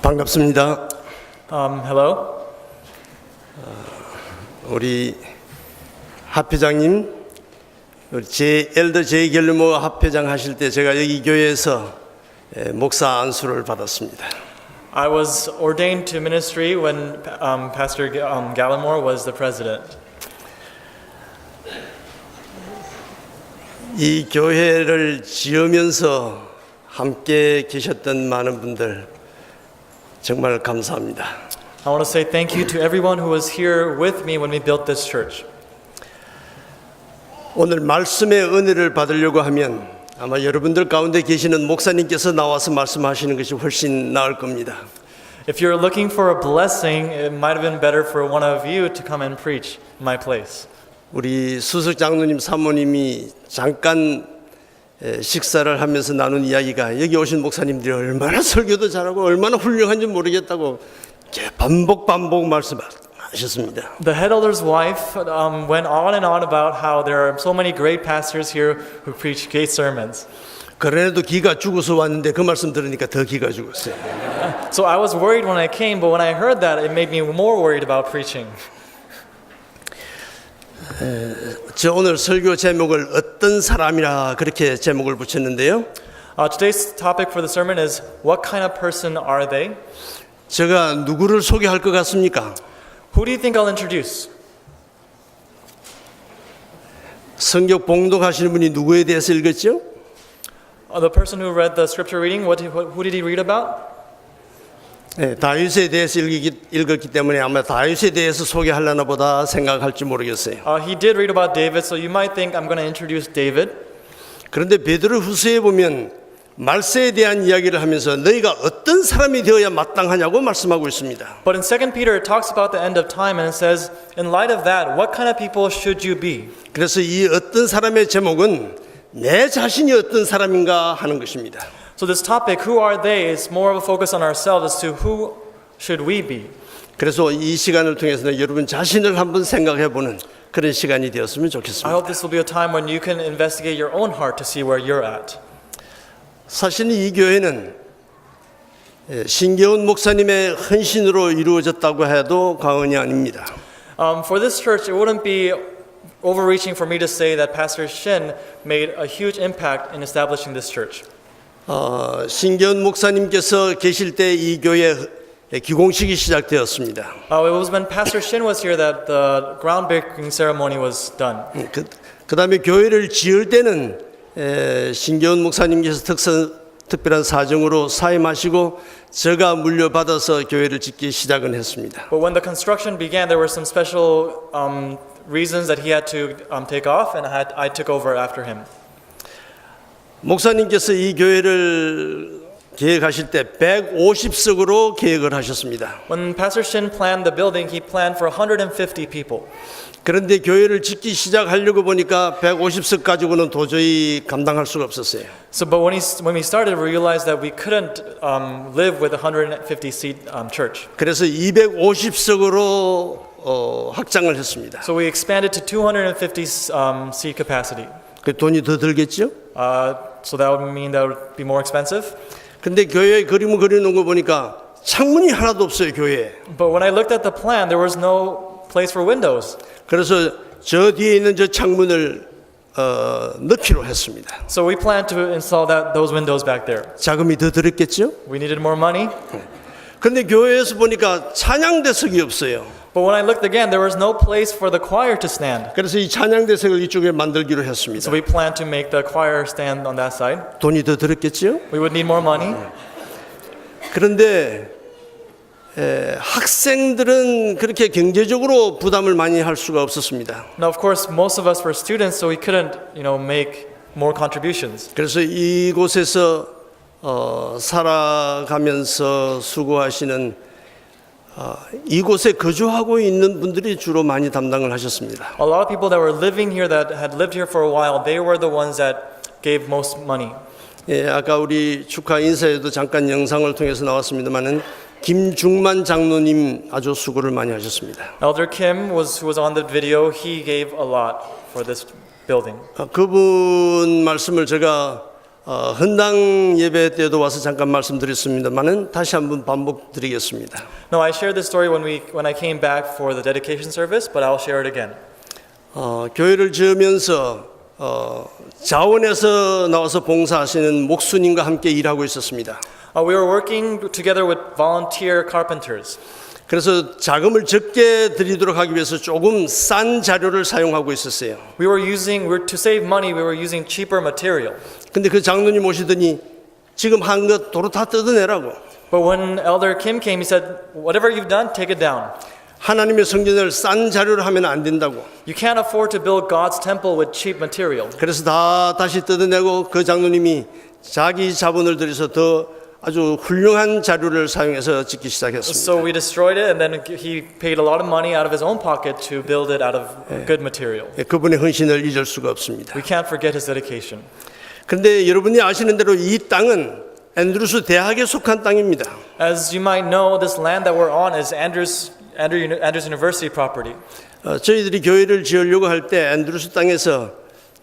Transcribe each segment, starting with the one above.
반갑습니다. Hello. 우리 합회장님, 우리 엘더 제이 갤러모 합회장 하실 때 제가 여기 교회에서 목사 안수를 받았습니다. I was ordained to ministry when Pastor Gallimore was the president. 이 교회를 지으면서 함께 계셨던 많은 분들 정말 감사합니다. I want to say thank you to everyone who was here with me when we built this church. 오늘 말씀의 은혜를 받으려고 하면 아마 여러분들 가운데 계시는 목사님께서 나와서 말씀하시는 것이 훨씬 나을 겁니다. If you're looking for a blessing, it might have been better for one of you to come and preach in my place. 우리 수석 장로님 사모님이 잠깐 식사를 하면서 나눈 이야기가 여기 오신 목사님들이 얼마나 설교도 잘하고 얼마나 훌륭한지 모르겠다고 반복 말씀하셨습니다. The head elder's wife went on and on about how there are so many great pastors here who preach great sermons. 그래도 기가 죽어서 왔는데 그 말씀 들으니까 더 기가 죽었어요. So I was worried when I came, but when I heard that, it made me more worried about preaching. 저 오늘 설교 제목을 어떤 사람이라 그렇게 제목을 붙였는데요. Today's topic for the sermon is what kind of person are they? 제가 누구를 소개할 것 같습니까? Who do you think I'll introduce? 성경 봉독하시는 분이 누구에 대해서 읽었죠? The person who read the scripture reading, who did he read about? 다윗에 대해서 읽었기 때문에 아마 다윗에 대해서 소개하려나 보다 생각할지 모르겠어요. He did read about David, so you might think I'm going to introduce David. 그런데 베드로 후서에 보면 말세에 대한 이야기를 하면서 너희가 어떤 사람이 되어야 마땅하냐고 말씀하고 있습니다. But in 2 Peter, it talks about the end of time, and it says, in light of that, what kind of people should you be? 그래서 이 어떤 사람의 제목은 내 자신이 어떤 사람인가 하는 것입니다. So this topic, who are they, is more of a focus on ourselves as to who should we be. 그래서 이 시간을 통해서 여러분 자신을 한번 생각해보는 그런 시간이 되었으면 I 좋겠습니다. hope this will be a time when you can investigate your own heart to see where you're at. 사실 이 교회는 신계훈 목사님의 헌신으로 이루어졌다고 해도 과언이 아닙니다. For this church, it wouldn't be overreaching for me to say that Pastor Shin made a huge impact in establishing this church. 신계훈 목사님께서 계실 때 이 교회 기공식이 시작되었습니다. It was when Pastor Shin was here that the groundbreaking ceremony was done. 그다음에 교회를 지을 때는 신계훈 목사님께서 특별한 사정으로 사임하시고 제가 물려받아서 교회를 짓기 시작은 했습니다. But when the construction began, there were some special reasons that he had to take off, and I took over after him. 목사님께서 이 교회를 계획하실 때 150석으로 계획을 하셨습니다. When Pastor Shin planned the building, he planned for 150 people. 그런데 교회를 짓기 시작하려고 보니까 150석 가지고는 도저히 감당할 수가 없었어요. So, but when we started, we realized that we couldn't live with a 150 seat church. 그래서 250석으로 확장을 했습니다. So we expanded to 250 seat capacity. 그 돈이 더 들겠죠? So that would mean that would be more expensive. 근데 교회에 그림을 그려놓은 거 보니까 창문이 하나도 없어요, 교회에. But when I looked at the plan, there was no place for windows. 그래서 저 뒤에 있는 저 창문을 넣기로 했습니다. So we planned to install those windows back there. 자금이 더 들었겠죠? We needed more money. 근데 교회에서 보니까 찬양대석이 없어요. But when I looked again, there was no place for the choir to stand. 그래서 이 찬양대석을 이쪽에 만들기로 했습니다. So we planned to make the choir stand on that side. 돈이 더 들었겠죠? We would need more money. 그런데 학생들은 그렇게 경제적으로 부담을 많이 할 수가 없었습니다. Now, of course, most of us were students, so we couldn't, make more contributions. 그래서 이곳에서 살아가면서 수고하시는 이곳에 거주하고 있는 분들이 주로 많이 담당을 하셨습니다. A lot of people that were living here, that had lived here for a while, they were the ones that gave most money. 아까 우리 축하 인사에도 잠깐 영상을 통해서 나왔습니다만은 김중만 장로님 아주 수고를 많이 하셨습니다. Elder Kim who was on the video. He gave a lot for this building. 그분 말씀을 제가 헌당 예배 때도 와서 잠깐 말씀드렸습니다만은 다시 한번 반복드리겠습니다. No, I shared this story when I came back for the dedication service, but I'll share it again. 교회를 지으면서 자원에서 나와서 봉사하시는 목수님과 함께 일하고 있었습니다. We were working together with volunteer carpenters. 그래서 자금을 적게 드리도록 하기 위해서 조금 싼 자료를 사용하고 있었어요. To save money, we were using cheaper material. 근데 그 장로님 오시더니 지금 한 것 도로 다 뜯어내라고. But when Elder Kim came, he said, "Whatever you've done, take it down. 하나님의 성전을 싼 자료로 하면 안 된다고. You can't afford to build God's temple with cheap material." 그래서 다시 뜯어내고 그 장로님이 자기 자본을 들여서 더 아주 훌륭한 자료를 사용해서 짓기 시작했습니다. So we destroyed it, and then he paid a lot of money out of his own pocket to build it out of good material. 그분의 헌신을 잊을 수가 없습니다. We can't forget his dedication. 그런데 여러분이 아시는 대로 이 땅은 앤드루스 대학에 속한 땅입니다. As you might know, this land that we're on is Andrews University property. 저희들이 교회를 지으려고 할 때 앤드루스 땅에서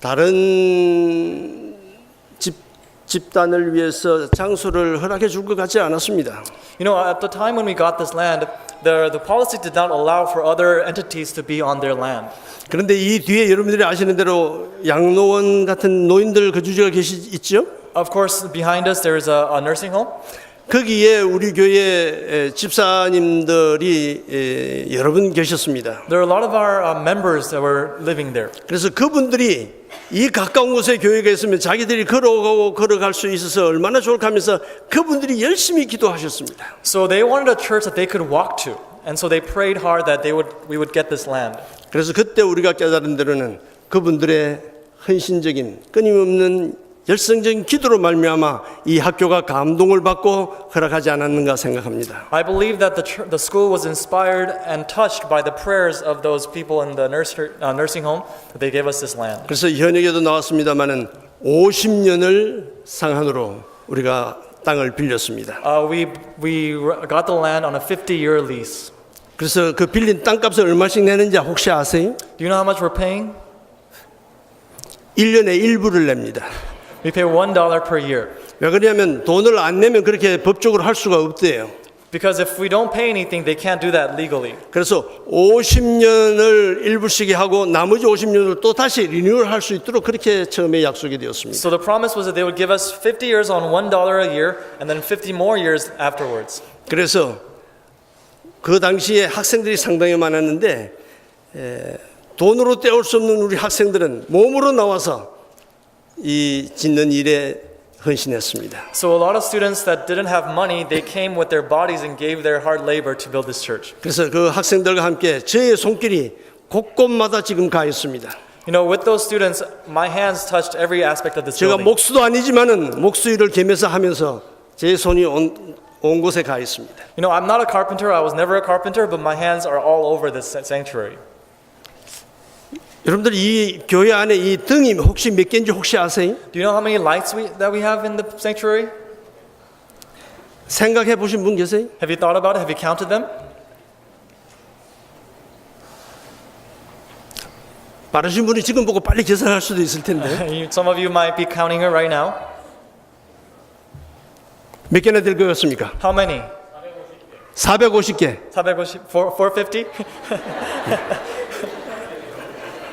다른 집단을 위해서 장소를 허락해 줄 것 같지 않았습니다. You know, at the time when we got this land, the policy did not allow for other entities to be on their land. 그런데 이 뒤에 여러분들이 아시는 대로 양로원 같은 노인들 거주지가 있죠? Of course, behind us there is a nursing home. 거기에 우리 교회 집사님들이 여러 분 계셨습니다. There are a lot of our members that were living there. 그래서 그분들이 이 가까운 곳에 교회가 있으면 자기들이 걸어갈 수 있어서 얼마나 좋을까 하면서 그분들이 열심히 기도하셨습니다. So they wanted a church that they could walk to, and so they prayed hard that we would get this land. 그래서 그때 우리가 깨달은 대로는 그분들의 헌신적인 끊임없는 열성적인 기도로 말미암아 이 학교가 감동을 받고 허락하지 않았는가 생각합니다. I believe that the school was inspired and touched by the prayers of those people in the nursing home that they gave us this land. 그래서 현역에도 나왔습니다만은 50년을 상한으로 우리가 땅을 빌렸습니다. We got the land on a 50-year lease. 그래서 그 빌린 땅값을 얼마씩 내는지 혹시 아세요? Do you know how much we're paying? 1년에 일부를 냅니다. We pay $1 per year. 왜 그러냐면 돈을 안 내면 그렇게 법적으로 할 수가 없대요. Because if we don't pay anything, they can't do that legally. 그래서 50년을 일부씩 하고 나머지 50년을 또 다시 리뉴얼 할 수 있도록 그렇게 처음에 약속이 되었습니다. So the promise was that they would give us 50 years on $1 a year and then 50 more years afterwards. 그래서 그 당시에 학생들이 상당히 많았는데 돈으로 때울 수 없는 우리 학생들은 몸으로 나와서 이 짓는 일에 헌신했습니다. So a lot of students that didn't have money, they came with their bodies and gave their hard labor to build this church. 그래서 그 학생들과 함께 저의 손길이 곳곳마다 지금 가 있습니다. You know, with those students, my hands touched every aspect of this 제가 building. 목수도 아니지만은 목수 일을 겸해서 하면서 제 손이 온 곳에 가 있습니다. You know, I'm not a carpenter. I was never a carpenter, but my hands are all over this sanctuary. 여러분들 이 교회 안에 이 등이 혹시 몇 개인지 혹시 아세요? Do you know how many lights that we have in the sanctuary? 생각해 보신 분 계세요? Have you thought about it? Have you counted them? 빠르신 분이 지금 보고 빨리 계산할 수도 있을 텐데 Some of you might be counting it right now. 몇 개나 될 것 같습니까? How many? 450개. 450?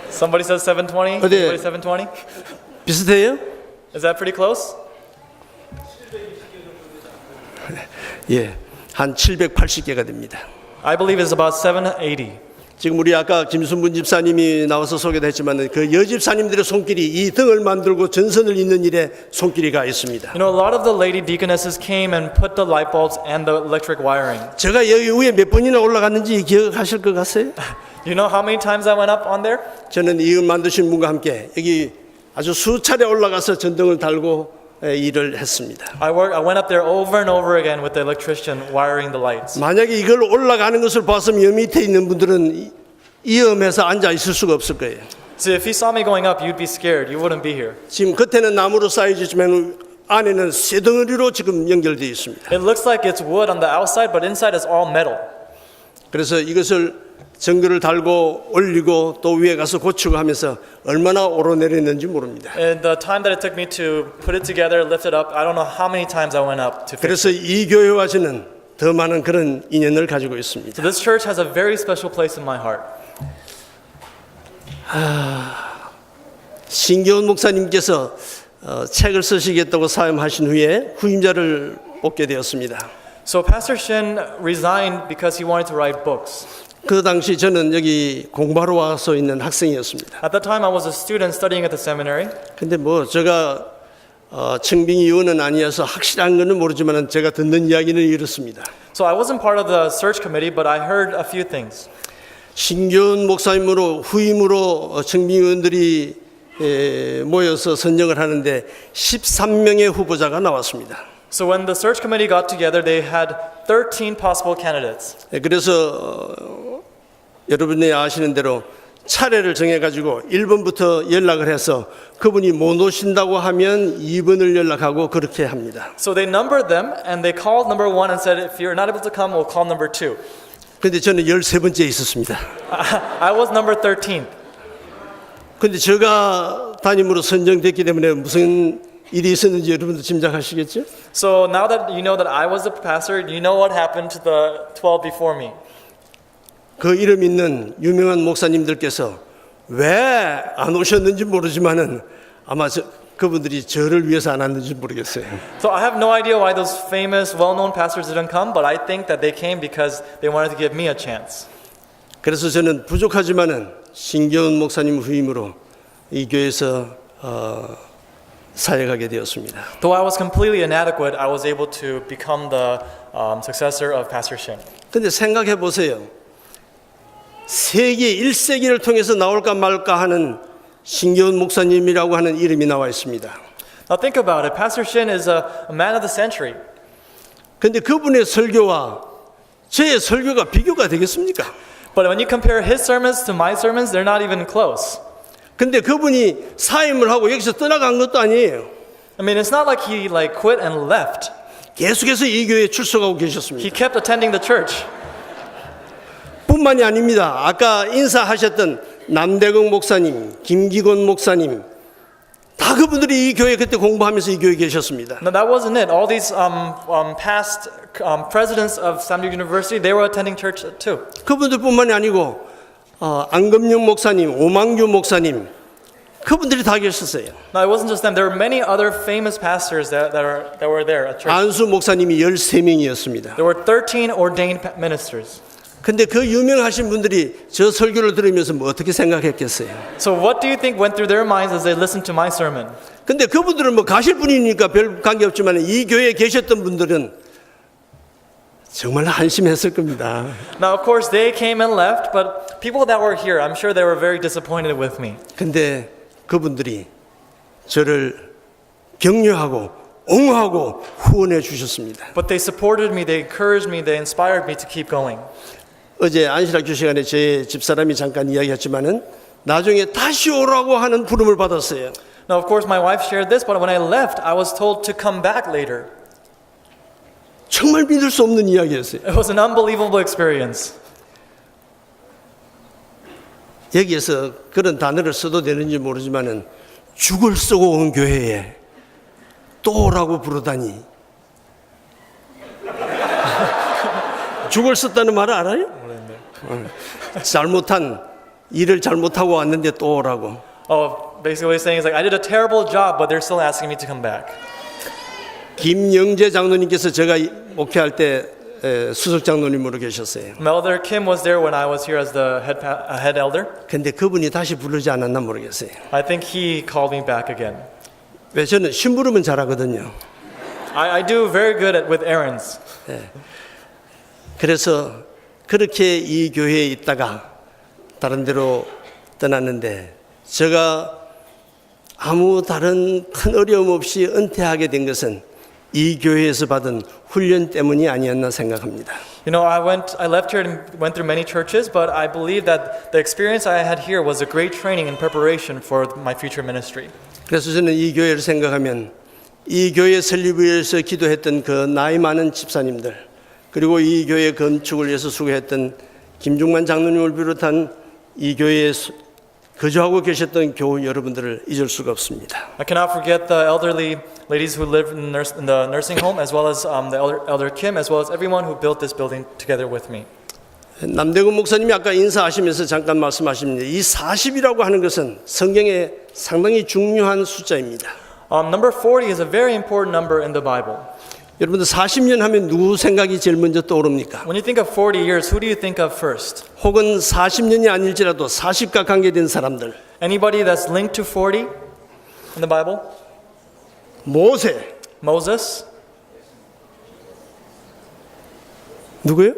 Somebody says 720? 어디? Anybody 720? 비슷해요? Is that pretty close? 예, 한 780개가 됩니다. I believe it's about 780. 지금 우리 아까 김순분 집사님이 나와서 소개도 했지만 그 여집사님들의 손길이 이 등을 만들고 전선을 잇는 일에 손길이 가 있습니다. You know, a lot of the lady deaconesses came and put the light bulbs and the electric wiring. 제가 여기 위에 몇 번이나 올라갔는지 기억하실 것 같아요? You know how many times I went up on there? 저는 이 만드신 분과 함께 여기 아주 수차례 올라가서 전등을 달고 일을 했습니다. I went up there over and over again with the electrician wiring the lights. 만약에 이걸 올라가는 것을 봤으면 여 밑에 있는 분들은 위험해서 앉아 있을 수가 없을 거예요. So if you saw me going up, you'd be scared. You wouldn't be here. 지금 겉에는 나무로 쌓여지지만 안에는 쇠덩어리로 지금 연결되어 있습니다. It looks like it's wood on the outside, but inside is all metal. 그래서 이것을 전교를 달고 올리고 또 위에 가서 고치고 하면서 얼마나 오르내렸는지 모릅니다. And the time that it took me to put it together, lift it up, I don't know how many times I went up to fix it. 그래서 이 교회와 저는 더 많은 그런 인연을 가지고 있습니다. So this church has a very special place in my heart. 신기훈 목사님께서 책을 쓰시겠다고 사임하신 후에 후임자를 뽑게 되었습니다. So Pastor Shin resigned because he wanted to write books. 그 당시 저는 여기 공부하러 와서 있는 학생이었습니다. At that time, I was a student studying at the seminary. 근데 뭐 제가 청빙 위원은 아니어서 확실한 것은 모르지만 제가 듣는 이야기는 이렇습니다. So I wasn't part of the search committee, but I heard a few things. 신기훈 목사님으로 후임으로 청빙위원들이 모여서 선정을 하는데 13명의 후보자가 나왔습니다. So when the search committee got together, they had 13 possible candidates. 그래서 여러분이 아시는 대로 차례를 정해가지고 1번부터 연락을 해서 그분이 못 오신다고 하면 2번을 연락하고 그렇게 합니다. So they numbered them and they called number 1 and said, if you're not able to come, we'll call number 2. 근데 저는 13번째에 있었습니다. I was number 13th. 근데 제가 담임으로 선정됐기 때문에 무슨 일이 있었는지 여러분도 짐작하시겠죠? So now that you know that I was the pastor, you know what happened to the 12 before me. 그 이름 있는 유명한 목사님들께서 왜 안 오셨는지 모르지만은 아마 그분들이 저를 위해서 안 왔는지 모르겠어요. So I have no idea why those famous, well-known pastors didn't come, but I think that they came because they wanted to give me a chance. 그래서 저는 부족하지만은 신기훈 목사님 후임으로 이 교회에서 사역하게 되었습니다. Though I was completely inadequate, I was able to become the successor of Pastor Shin. 근데 생각해 보세요. 세계 1세기를 통해서 나올까 말까 하는 신기훈 목사님이라고 하는 이름이 나와 있습니다. Now think about it. Pastor Shin is a man of the century. 근데 그분의 설교와 제 설교가 비교가 되겠습니까? But when you compare his sermons to my sermons, they're not even close. 근데 그분이 사임을 하고 여기서 떠나간 것도 아니에요. I mean, it's not like he quit and left. 계속해서 이 교회에 출석하고 He 계셨습니다. kept attending the church. 뿐만이 아닙니다. 아까 인사하셨던 남대근 목사님, 김기곤 목사님 다 그분들이 이 교회 그때 공부하면서 이 교회에 계셨습니다. No, that wasn't it. All these past presidents of Samyuk University, they were attending church too. 그분들뿐만이 아니고 안금영 목사님, 오만규 목사님 그분들이 다 계셨어요. Now, it wasn't just them. There were many other famous pastors that were there at church. 안수 목사님이 13명이었습니다. There were 13 ordained ministers. 근데 그 유명하신 분들이 저 설교를 들으면서 뭐 어떻게 생각했겠어요? So what do you think went through their minds as they listened to my sermon? 근데 그분들은 뭐 가실 분이니까 별 관계 없지만 이 교회에 계셨던 분들은 정말 한심했을 겁니다. Now, of course, they came and left, but people that were here, I'm sure they were very disappointed with me. 근데 그분들이 저를 격려하고 옹호하고 후원해 주셨습니다. But they supported me, they encouraged me, they inspired me to keep going. 어제 안식학교 시간에 제 집사람이 잠깐 이야기했지만은 나중에 다시 오라고 하는 부름을 받았어요. Now, of course, my wife shared this, but when I left, I was told to come back later. 정말 믿을 수 없는 이야기였어요. It was an unbelievable experience. 여기에서 그런 단어를 써도 되는지 모르지만은 죽을 쓰고 온 교회에 또 오라고 부르다니. 죽을 썼다는 말을 알아요? 잘못한 일을 잘못하고 왔는데 또 오라고. Oh, basically what he's saying is I did a terrible job, but they're still asking me to come back. 김영재 장로님께서 제가 목회할 때 수석 장로님으로 계셨어요. Elder Kim was there when I was here as the head elder. 근데 그분이 다시 부르지 않았나 모르겠어요. I think he called me back again. 왜 저는 심부름은 잘하거든요. I do very good with errands. 그래서 그렇게 이 교회에 있다가 다른 데로 떠났는데 제가 아무 다른 큰 어려움 없이 은퇴하게 된 것은 이 교회에서 받은 훈련 때문이 아니었나 생각합니다. You know, I left here and went through many churches, but I believe that the experience I had here was a great training and preparation for my future ministry. 그래서 저는 이 교회를 생각하면 이 교회 설립을 위해서 기도했던 그 나이 많은 집사님들 그리고 이 교회 건축을 위해서 수고했던 김중만 장로님을 비롯한 이 교회에 거주하고 계셨던 교우 여러분들을 잊을 수가 없습니다. I cannot forget the elderly ladies who live in the nursing home, as well as the elder Kim, as well as everyone who built this building together with me. 남대근 목사님이 아까 인사하시면서 잠깐 말씀하십니다. 이 40이라고 하는 것은 성경에 상당히 중요한 숫자입니다. Number 40 is a very important number in the Bible. 여러분들 40년 하면 누구 생각이 제일 먼저 떠오릅니까? When you think of 40 years, who do you think of first? 혹은 40년이 아닐지라도 40과 관계된 사람들. Anybody that's linked to 40 in the Bible? 모세. Moses? 누구요?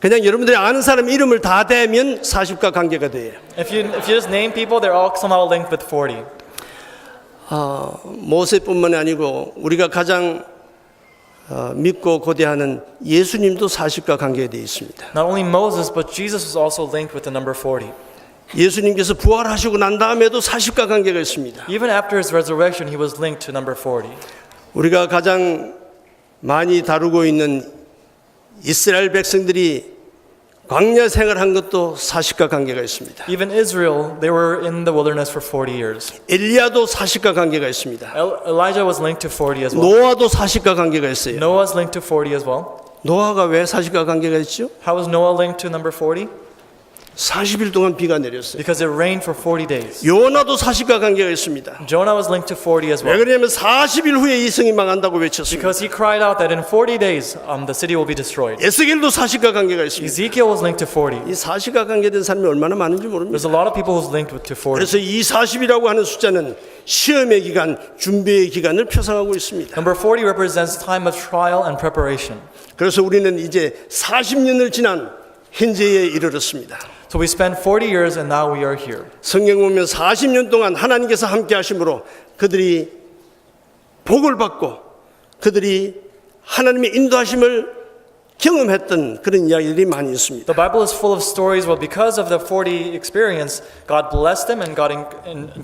그냥 여러분들이 아는 사람 이름을 다 대면 40과 관계가 돼요. If you just name people, they're all somehow linked with 40. 모세뿐만이 아니고 우리가 가장 믿고 고대하는 예수님도 40과 관계되어 있습니다. Not only Moses, but Jesus was also linked with the number 40. 예수님께서 부활하시고 난 다음에도 40과 관계가 있습니다. Even after his resurrection, he was linked to number 40. 우리가 가장 많이 다루고 있는 이스라엘 백성들이 광야 생활한 것도 40과 관계가 있습니다. Even Israel, they were in the wilderness for 40 years. 엘리야도 40과 관계가 있습니다. Elijah was linked to 40 as well. 노아도 40과 관계가 있어요. Noah was linked to 40 as well. 노아가 왜 40과 관계가 있죠? How was Noah linked to number 40? 40일 동안 비가 내렸어요. Because it rained for 40 days. 요나도 40과 관계가 있습니다. Jonah was linked to 40 as 왜 well. 그러냐면 40일 후에 이 성이 망한다고 외쳤습니다. Because he cried out that in 40 days the city will be destroyed. 에스겔도 40과 관계가 있습니다. Ezekiel was linked to 40. 이 40과 관계된 사람이 얼마나 많은지 모릅니다. There's a lot of people who's linked to 40. 그래서 이 40이라고 하는 숫자는 시험의 기간, 준비의 기간을 표상하고 있습니다. Number 40 represents time of trial and preparation. 그래서 우리는 이제 40년을 지난 현재에 이르렀습니다. So we spent 40 years and now we are here. 성경 보면 40년 동안 하나님께서 함께 하심으로 그들이 복을 받고 그들이 하나님의 인도하심을 경험했던 그런 이야기들이 많이 있습니다. The Bible is full of stories where because of the 40 experience, God blessed them and God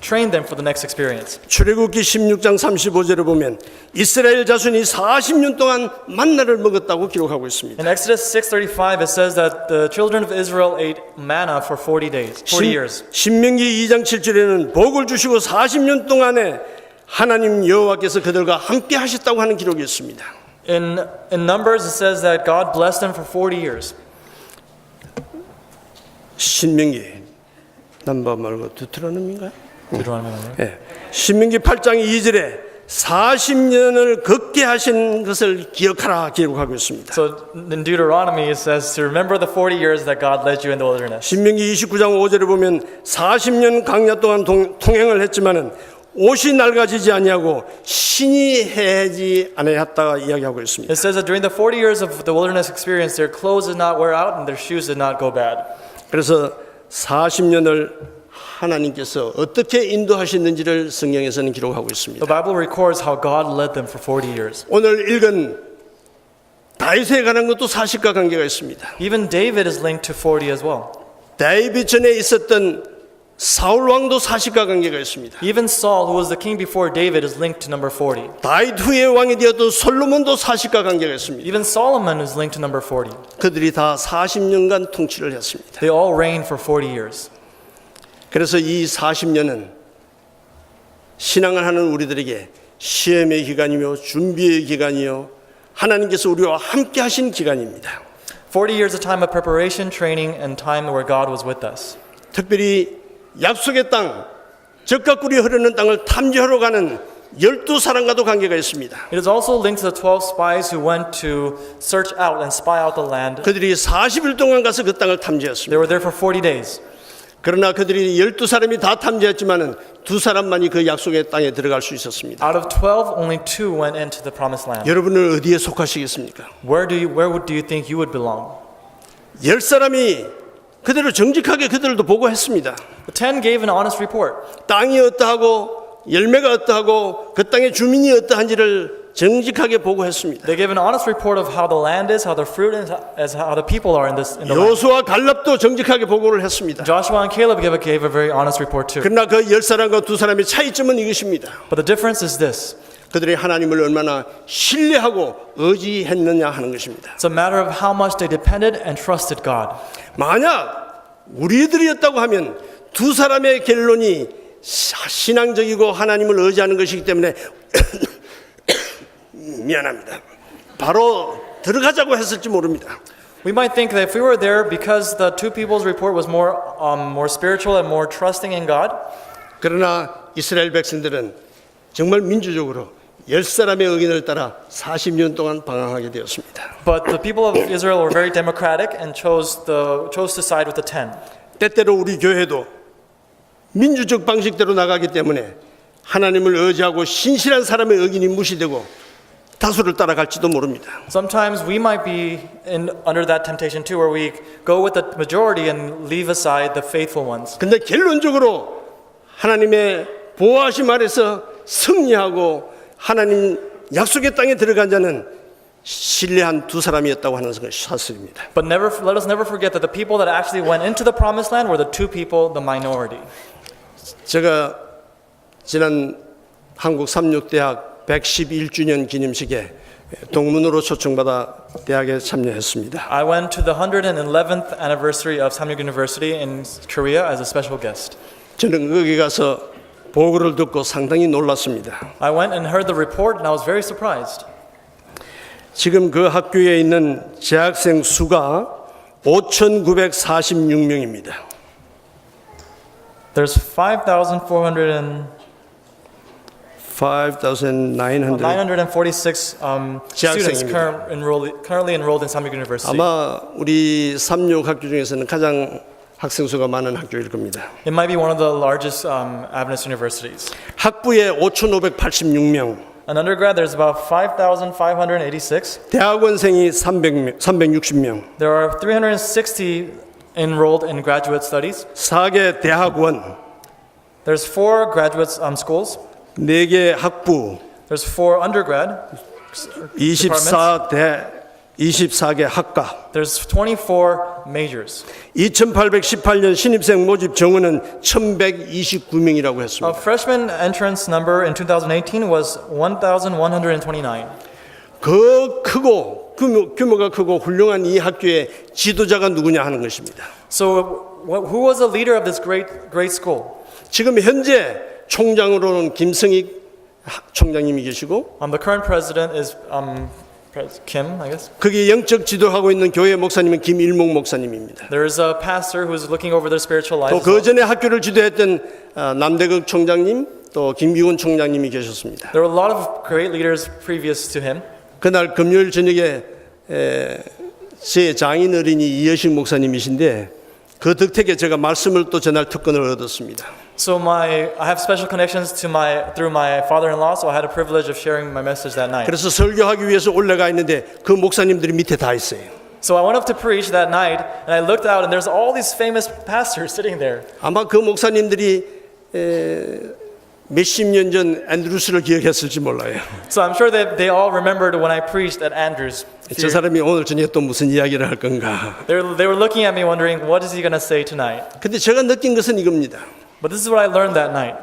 trained them for the next experience. 출애굽기 16장 35절에 보면 이스라엘 자손이 40년 동안 만나를 먹었다고 기록하고 있습니다. In Exodus 6:35 it says that the children of Israel ate manna for 40 days, 40 years. 신명기 2장 7절에는 복을 주시고 40년 동안에 하나님 여호와께서 그들과 함께 하셨다고 하는 기록이 있습니다. In Numbers it says that God blessed them for 40 years. 신명기 남바 말고 두트로놈인가요? Deuteronomy. 예. 신명기 8장 2절에 40년을 걷게 하신 것을 기억하라 기록하고 있습니다. So in Deuteronomy it says to remember the 40 years that God led you in the wilderness. 신명기 29장 5절에 보면 40년 광야 동안 통행을 했지만은 옷이 낡아지지 아니하고 신이 해지 아니했다가 이야기하고 있습니다. It says that during the 40 years of the wilderness experience, their clothes did not wear out and their shoes did not go bad. 그래서 40년을 하나님께서 어떻게 인도하셨는지를 성경에서는 기록하고 있습니다. The Bible records how God led them for 40 years. 오늘 읽은 다윗에 관한 것도 40과 관계가 있습니다. Even David is linked to 40 as well. 다윗 전에 있었던 사울 왕도 40과 관계가 있습니다. Even Saul, who was the king before David, is linked to number 40. 다윗 후에 왕이 되었던 솔로몬도 40과 관계가 있습니다. Even Solomon is linked to number 40. 그들이 다 40년간 통치를 했습니다. They all reigned for 40 years. 그래서 이 40년은 신앙을 하는 우리들에게 시험의 기간이며 준비의 기간이요 하나님께서 우리와 함께 하신 기간입니다. 40 years a time of preparation, training, and time where God was with us. 특별히 약속의 땅, 적과 꿀이 흐르는 땅을 탐지하러 가는 12사람과도 관계가 있습니다. It is also linked to the 12 spies who went to search out and spy out the land. 그들이 40일 동안 가서 그 땅을 They 탐지했습니다. were there for 40 days. 그러나 그들이 12사람이 다 탐지했지만은 2사람만이 그 약속의 땅에 들어갈 수 있었습니다. Out of 12, only 2 went into the promised land. 여러분은 어디에 속하시겠습니까? Where do you think you would belong? 10사람이 그대로 정직하게 그들도 보고했습니다. The 10 gave an honest report. 땅이 어떠하고 열매가 어떠하고 그 땅의 주민이 어떠한지를 정직하게 보고했습니다. They gave an honest report of how the land is, how the fruit is, as how the people are in the land. 여호수아 갈렙도 정직하게 보고를 했습니다. Joshua and Caleb gave a very honest report too. 그러나 그 10사람과 2사람의 차이점은 이것입니다. But the difference is this. 그들이 하나님을 얼마나 신뢰하고 의지했느냐 하는 것입니다. It's a matter of how much they depended and trusted God. 만약 우리들이었다고 하면 두 사람의 결론이 신앙적이고 하나님을 의지하는 것이기 때문에 미안합니다. 바로 들어가자고 했을지 모릅니다. We might think that if we were there because the two people's report was more spiritual and more trusting in God, 그러나 이스라엘 백성들은 정말 민주적으로 10사람의 의견을 따라 40년 동안 방황하게 되었습니다. but the people of Israel were very democratic and chose to side with the 10. 때때로 우리 교회도 민주적 방식대로 나가기 때문에 하나님을 의지하고 신실한 사람의 의견이 무시되고 다수를 따라갈지도 모릅니다. Sometimes we might be under that temptation too, where we go with the majority and leave aside the faithful ones. 근데 결론적으로 하나님의 보호하심 아래서 승리하고 하나님 약속의 땅에 들어간 자는 신뢰한 두 사람이었다고 하는 것이 사실입니다. But let us never forget that the people that actually went into the promised land were the two people, the minority. 제가 지난 한국 삼육대학 111주년 기념식에 동문으로 초청받아 대학에 참여했습니다. I went to the 111th anniversary of Samyuk University in Korea as a special guest. 저는 거기 가서 보고를 듣고 상당히 놀랐습니다. I went and heard the report and I was very surprised. 지금 그 학교에 있는 재학생 수가 5,946명입니다. There's 946 students currently enrolled in Samyuk University. 아마 우리 삼육 학교 중에서는 가장 학생 수가 많은 학교일 겁니다. It might be one of the largest Adventist universities. 학부에 5,586명, An undergrad, there's about 5,586. 대학원생이 360명, There are 360 enrolled in graduate studies. 4개 대학원, There's 4 graduate schools. 4개 학부, There's 4 undergrad. 24개 학과. There's 24 majors. 2818년 신입생 모집 정원은 1,129명이라고 했습니다. Freshman entrance number in 2018 was 1,129. 그 크고 규모가 크고 훌륭한 이 학교의 지도자가 누구냐 하는 것입니다. So who was the leader of this great school? 지금 현재 총장으로는 김성익 총장님이 계시고 The current president is Kim, I guess. 거기 영적 지도하고 있는 교회 목사님은 김일목 목사님입니다. There is a pastor who's looking over their spiritual life. 또 그 전에 학교를 지도했던 남대극 총장님, 또 김기훈 총장님이 계셨습니다. There were a lot of great leaders previous to him. 그날 금요일 저녁에 제 장인 어린이 이여식 목사님이신데 그 덕택에 제가 말씀을 또 전할 특권을 얻었습니다. So I have special connections through my father-in-law, so I had a privilege of sharing my message that night. 그래서 설교하기 위해서 올라가 있는데 그 목사님들이 밑에 다 있어요. So I went up to preach that night, and I looked out, and there's all these famous pastors sitting there. 아마 그 목사님들이 몇십 년 전 앤드루스를 기억했을지 몰라요. So I'm sure that they all remembered when I preached at Andrews. 저 사람이 오늘 저녁에 또 무슨 이야기를 할 건가. They were looking at me wondering, what is he going to say tonight? 근데 제가 느낀 것은 이겁니다. But this is what I learned that night.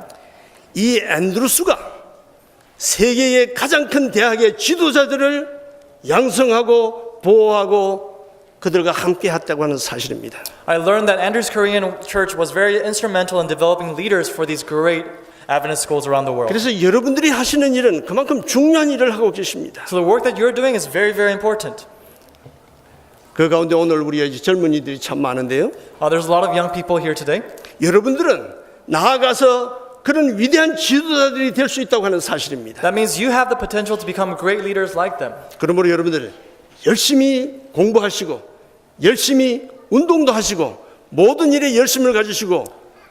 이 앤드루스가 세계의 가장 큰 대학의 지도자들을 양성하고 보호하고 그들과 함께 했다고 하는 사실입니다. I learned that Andrews Korean Church was very instrumental in developing leaders for these great Adventist schools around the world. 그래서 여러분들이 하시는 일은 그만큼 중요한 일을 하고 계십니다. So the work that you're doing is very, very important. 그 가운데 오늘 우리 젊은이들이 참 많은데요. There's a lot of young people here today. 여러분들은 나아가서 그런 위대한 지도자들이 될 수 있다고 하는 사실입니다. That means you have the potential to become great leaders like them. 그러므로 여러분들 열심히 공부하시고 열심히 운동도 하시고 모든 일에 열심을 가지시고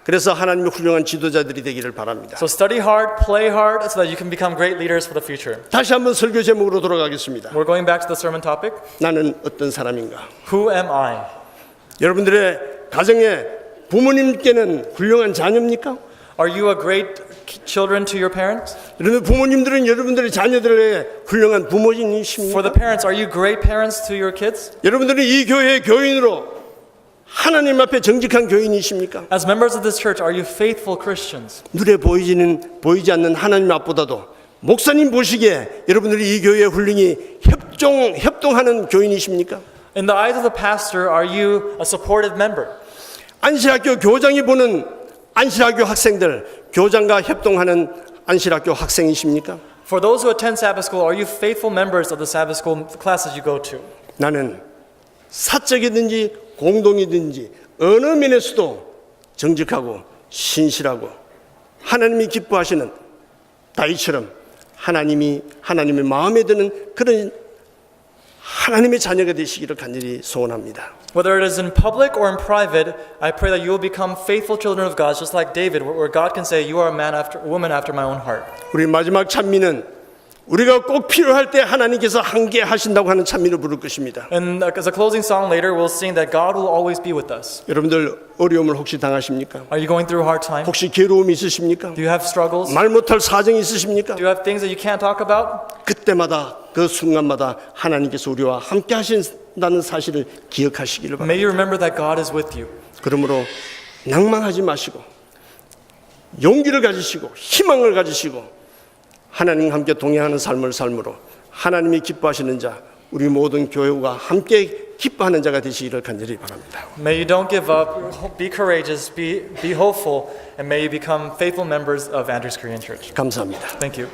그래서 하나님의 훌륭한 지도자들이 되기를 바랍니다. So study hard, play hard, so that you can become great leaders for the future. 다시 한번 설교 제목으로 돌아가겠습니다. We're going back to the sermon topic. 나는 어떤 사람인가? Who am I? 여러분들의 가정에 부모님께는 훌륭한 자녀입니까? Are you a great children to your parents? 여러분 부모님들은 여러분들의 자녀들의 훌륭한 부모님이십니까? For the parents, are you great parents to your kids? 여러분들은 이 교회의 교인으로 하나님 앞에 정직한 교인이십니까? As members of this church, are you faithful Christians? 눈에 보이지 않는 하나님 앞보다도 목사님 보시기에 여러분들이 이 교회의 훌륭이 협동하는 교인이십니까? In the eyes of the pastor, are you a supportive member? 안실학교 교장이 보는 안실학교 학생들, 교장과 협동하는 안실학교 학생이십니까? For those who attend Sabbath school, are you faithful members of the Sabbath school classes you go to? 나는 사적이든지 공동이든지 어느 면에서도 정직하고 신실하고 하나님이 기뻐하시는 다윗처럼 하나님의 마음에 드는 그런 하나님의 자녀가 되시기를 간절히 소원합니다. Whether it is in public or in private, I pray that you will become faithful children of God, just like David, where God can say, "You are a woman after my own heart." 우리 마지막 찬미는 우리가 꼭 필요할 때 하나님께서 함께 하신다고 하는 찬미를 부를 것입니다. And as a closing song later, we'll sing that God will always be with us. 여러분들 어려움을 혹시 당하십니까? Are you going through a hard time? 혹시 괴로움이 있으십니까? Do you have struggles? 말 못할 사정이 있으십니까? Do you have things that you can't talk about? 그때마다 그 순간마다 하나님께서 우리와 함께 하신다는 사실을 기억하시기를 바랍니다. May you remember that God is with you. 그러므로 낭망하지 마시고 용기를 가지시고 희망을 가지시고 하나님과 함께 동행하는 삶을 삶으로 하나님이 기뻐하시는 자, 우리 모든 교회가 함께 기뻐하는 자가 되시기를 간절히 바랍니다. May you don't give up, be courageous, be hopeful, and may you become faithful members of Andrews Korean Church. 감사합니다. Thank you.